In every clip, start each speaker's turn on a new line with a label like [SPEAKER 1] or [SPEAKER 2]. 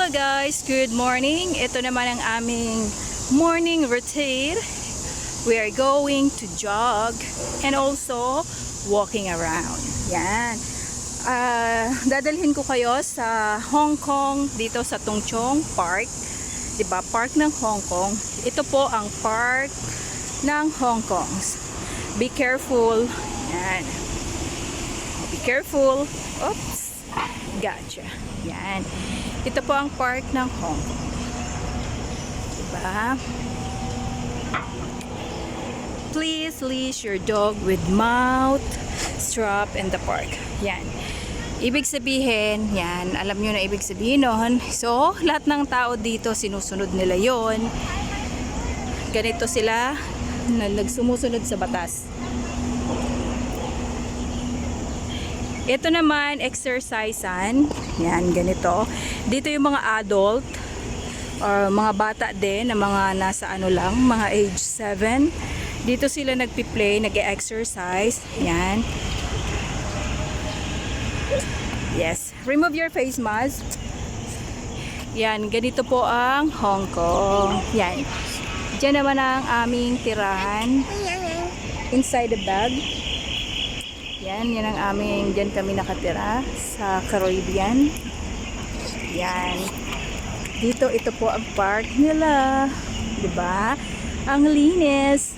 [SPEAKER 1] Hello guys, good morning. Ito naman ang aming morning routine. We are going to jog and also walking around. Yan. Dadalhin ko kayo sa Hong Kong, dito sa Tungchung Park. Diba? Park ng Hong Kong. Ito po ang park ng Hong Kong. Be careful. Yan. Be careful. Oops. Gotcha. Yan. Ito po ang park ng Hong Kong. Diba? Please leash your dog with mouth strap in the park. Yan. Ibig sabihin, yan, alam nyo na ibig sabihin nun. So, lahat ng tao dito, sinusunod nila yon. Ganito sila na nagsumusunod sa batas. Ito naman, exercisean. Yan, ganito. Dito yung mga adult or mga bata din na mga nasa ano lang, mga age 7. Dito sila nagpi-play, nag-exercise. Yan. Yes. Remove your face mask. Yan, ganito po ang Hong Kong. Yan. Diyan naman ang aming tirahan. Inside the bag. Yan, yan ang aming, dyan kami nakatira sa Caribbean. Yan. Dito, ito po ang park nila. Diba? Ang linis.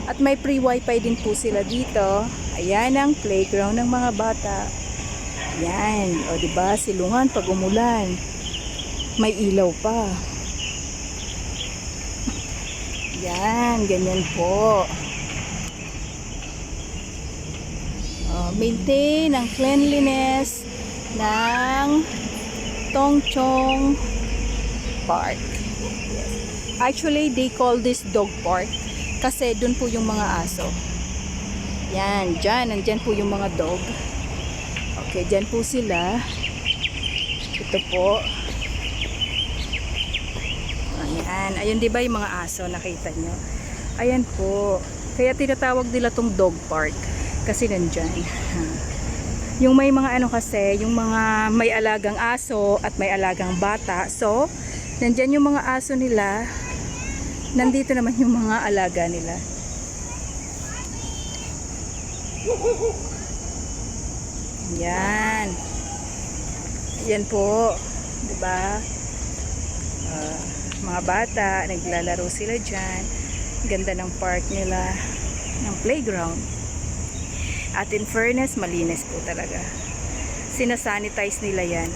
[SPEAKER 1] At may free wifi din po sila dito. Ayan ang playground ng mga bata. Yan. O diba, silungan pag umulan. May ilaw pa. Yan, ganyan po. Maintain ang cleanliness ng Tungchung Park. Actually, they call this dog park kasi dun po yung mga aso. Yan, dyan, nandyan po yung mga dog. Okay, dyan po sila. Ito po. Ayan, ayun diba yung mga aso, nakita nyo? Ayan po. Kaya tinatawag nila tong dog park. Kasi nandyan. Yung may mga ano kasi, yung mga may alagang aso at may alagang bata. So, nandyan yung mga aso nila. Nandito naman yung mga alaga nila. Yan. Yan po. Diba? Mga bata, naglalaro sila dyan. Ganda ng park nila. Ng playground. At in fairness, malinis po talaga. Sinasanitize nila yan.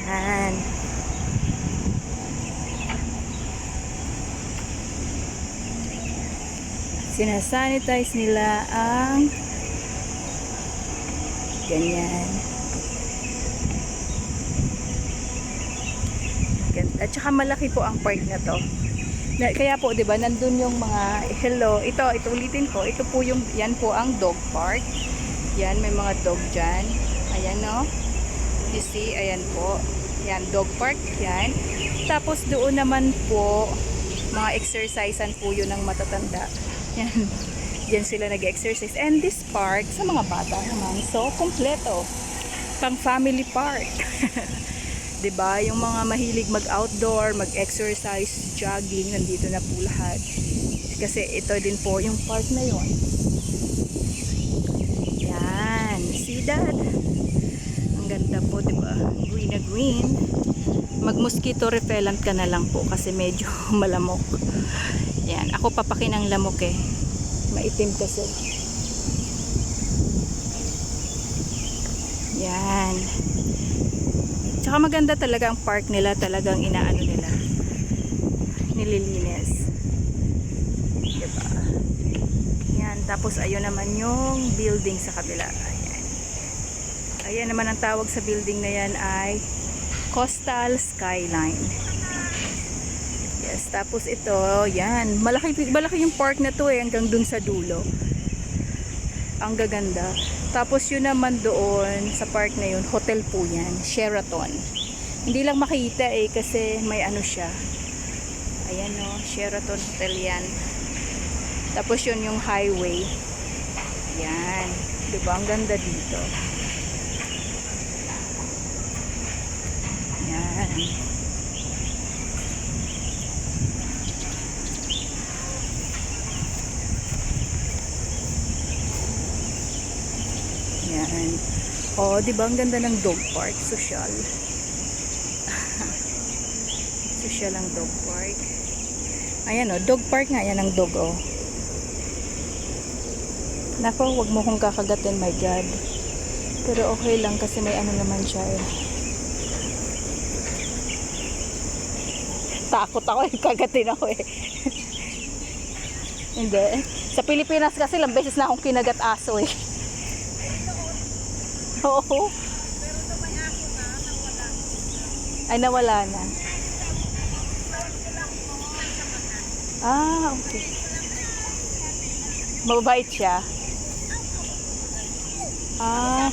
[SPEAKER 1] Yan. Sinasanitize nila ang ganyan. At saka malaki po ang park na to. Kaya po, 'di ba, nandun yung mga hello, ito ulitin ko. Ito po yung yan po ang dog park. Yan, may mga dog diyan. Ayan no. You see, ayan po. Yan, dog park 'yan. Tapos doon naman po mga exercisean po 'yun ng matatanda. Yan. Diyan sila nag-exercise. And this park sa mga bata naman, so kompleto. Pang family park. 'Di ba? Yung mga mahilig mag-outdoor, mag-exercise, jogging, nandito na po lahat. Kasi ito din po yung park na 'yon. Yan, see that? Ang ganda po, 'di ba? Green na green. Mag-mosquito repellent ka na lang po kasi medyo malamok. Yan, ako papakin ang lamok eh. Maitim kasi. Yan. Tsaka maganda talaga ang park nila, talagang inaano nila, nililinis, diba? Yan, tapos ayun naman yung building sa kabila. Ayan. Ayan naman ang tawag sa building na yan ay Coastal Skyline. Yes, tapos ito, yan, malaki yung park na to eh, hanggang dun sa dulo. Ang gaganda. Tapos yun naman doon sa park na yun, hotel po yan, Sheraton. Hindi lang makita eh kasi may ano siya. Ayan o, Sheraton Hotel yan. Tapos yun yung highway. Yan. Diba? Ang ganda dito. Yan. Yan. Oh, di ba ang ganda ng dog park, social. Social ang dog park. Ayan oh, dog park nga yan ang dog oh. Nako, wag mo kong kakagatin, my God. Pero okay lang kasi may ano naman siya eh. Takot ako eh, kagatin ako eh. Hindi. Sa Pilipinas kasi lang beses na akong kinagat aso eh. Oo. Pero ito may aso na, nawala. Ay, nawala na. Ah, okay. Mababait siya. Ah.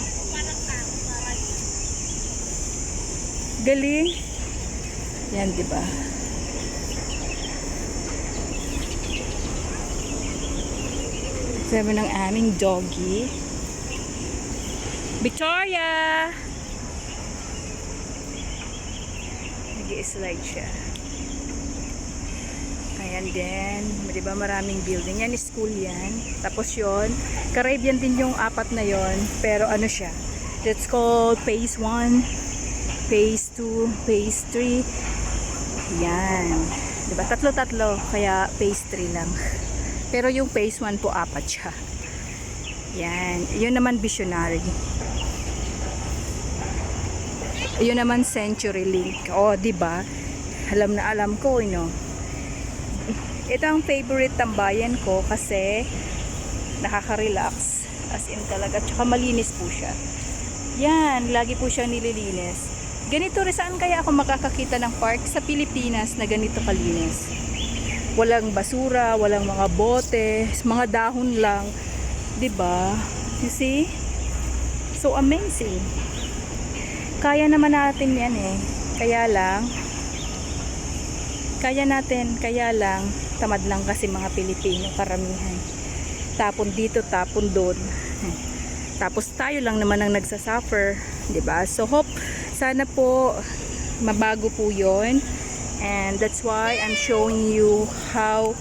[SPEAKER 1] Galing. Yan, di ba? Sabi ng aming doggy. Victoria! Nag-i-slide siya. Ayan din. Di ba maraming building? Yan, school yan. Tapos yon, Caribbean din yung apat na yon. Pero ano siya? That's called Phase 1, Phase 2, Phase 3. Yan. Di ba? Tatlo-tatlo. Kaya Phase 3 lang. Pero yung Phase 1 po, apat siya. Yan. Yun naman visionary. Yun naman Century Link. Oh, di ba? Alam na alam ko, no. Ito ang favorite tambayan ko kasi nakaka-relax. As in talaga. Tsaka malinis po siya. Yan, lagi po siya nililinis. Ganito rin, saan kaya ako makakakita ng park sa Pilipinas na ganito kalinis? Walang basura, walang mga bote, mga dahon lang. 'Di ba? You see? So amazing. Kaya naman natin 'yan eh. Kaya lang tamad lang kasi mga Pilipino karamihan. Tapon dito, tapon doon. Tapos tayo lang naman ang nagsasuffer, 'di ba? So hope sana po mabago po 'yon. And that's why I'm showing you how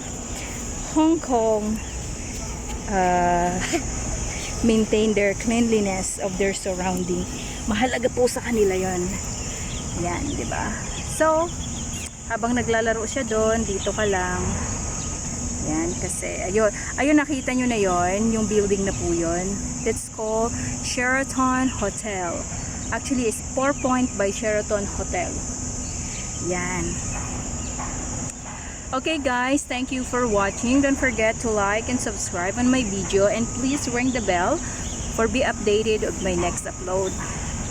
[SPEAKER 1] Hong Kong maintain their cleanliness of their surrounding. Mahalaga po sa kanila yon. Yan, di ba? So, habang naglalaro siya doon, dito ka lang. Yan, kasi, ayun nakita nyo na yon, yung building na po yon. That's called Sheraton Hotel. Actually, it's 4 Point by Sheraton Hotel. Yan. Okay guys, thank you for watching. Don't forget to like and subscribe on my video, and please ring the bell for be updated of my next upload.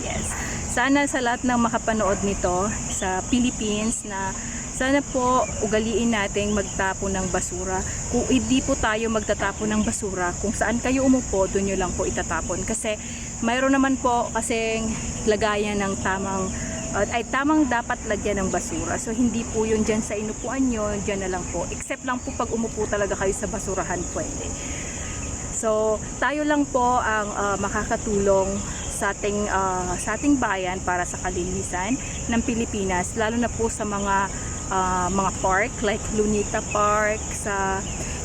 [SPEAKER 1] Yes. Sana sa lahat ng makapanood nito sa Philippines na sana po ugaliin nating magtapo ng basura. Kung hindi po tayo magtatapo ng basura, kung saan kayo umupo, doon nyo lang po itatapon. Kasi mayroon naman po kasing lagayan ng tamang dapat lagyan ng basura. So hindi po yun dyan sa inupuan nyo, dyan na lang po. Except lang po pag umupo talaga kayo sa basurahan, pwede. So tayo lang po ang makakatulong sa ating bayan para sa kalinisan ng Pilipinas, lalo na po sa mga park like Lunita Park,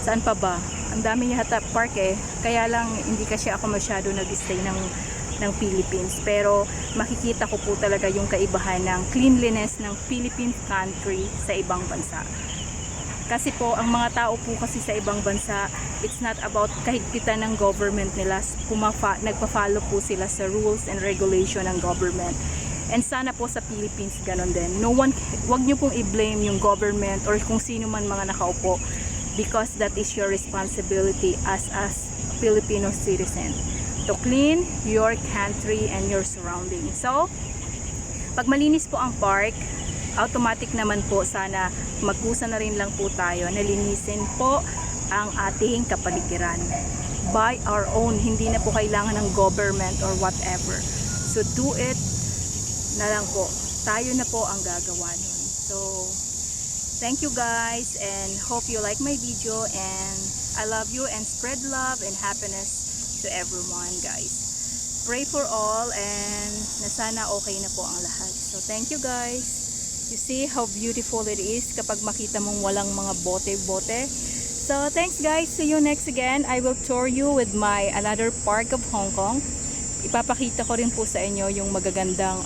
[SPEAKER 1] saan pa ba? Ang dami yata park eh. Kaya lang hindi kasi ako masyado nag-stay ng Philippines, pero makikita ko po talaga yung kaibahan ng cleanliness ng Philippine country sa ibang bansa. Kasi po ang mga tao po kasi sa ibang bansa, it's not about kahigpitan ng government nila, nagpa-follow po sila sa rules and regulation ng government. And sana po sa Philippines ganon din. Wag nyo pong i-blame yung government or kung sino man mga nakaupo, because that is your responsibility as Filipino citizen to clean your country and your surroundings. So, pag malinis po ang park, automatic naman po sana magkusa na rin lang po tayo na linisin po ang ating kapaligiran by our own. Hindi na po kailangan ng government or whatever. So, do it na lang po. Tayo na po ang gagawa nun. So, thank you guys and hope you like my video, and I love you and spread love and happiness to everyone guys. Pray for all and na sana okay na po ang lahat. So thank you guys. You see how beautiful it is kapag makita mong walang mga bote-bote. So thanks guys, see you next again. I will tour you with my another park of Hong Kong. Ipapakita ko rin po sa inyo yung magagandang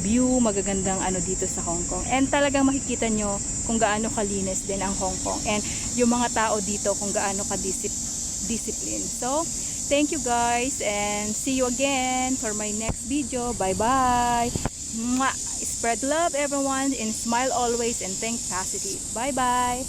[SPEAKER 1] view, magagandang ano dito sa Hong Kong. And talagang makikita nyo kung gaano kalinis din ang Hong Kong. And yung mga tao dito kung gaano ka-discipline. So, thank you guys and see you again for my next video. Bye-bye! Spread love everyone and smile always and think positive. Bye-bye!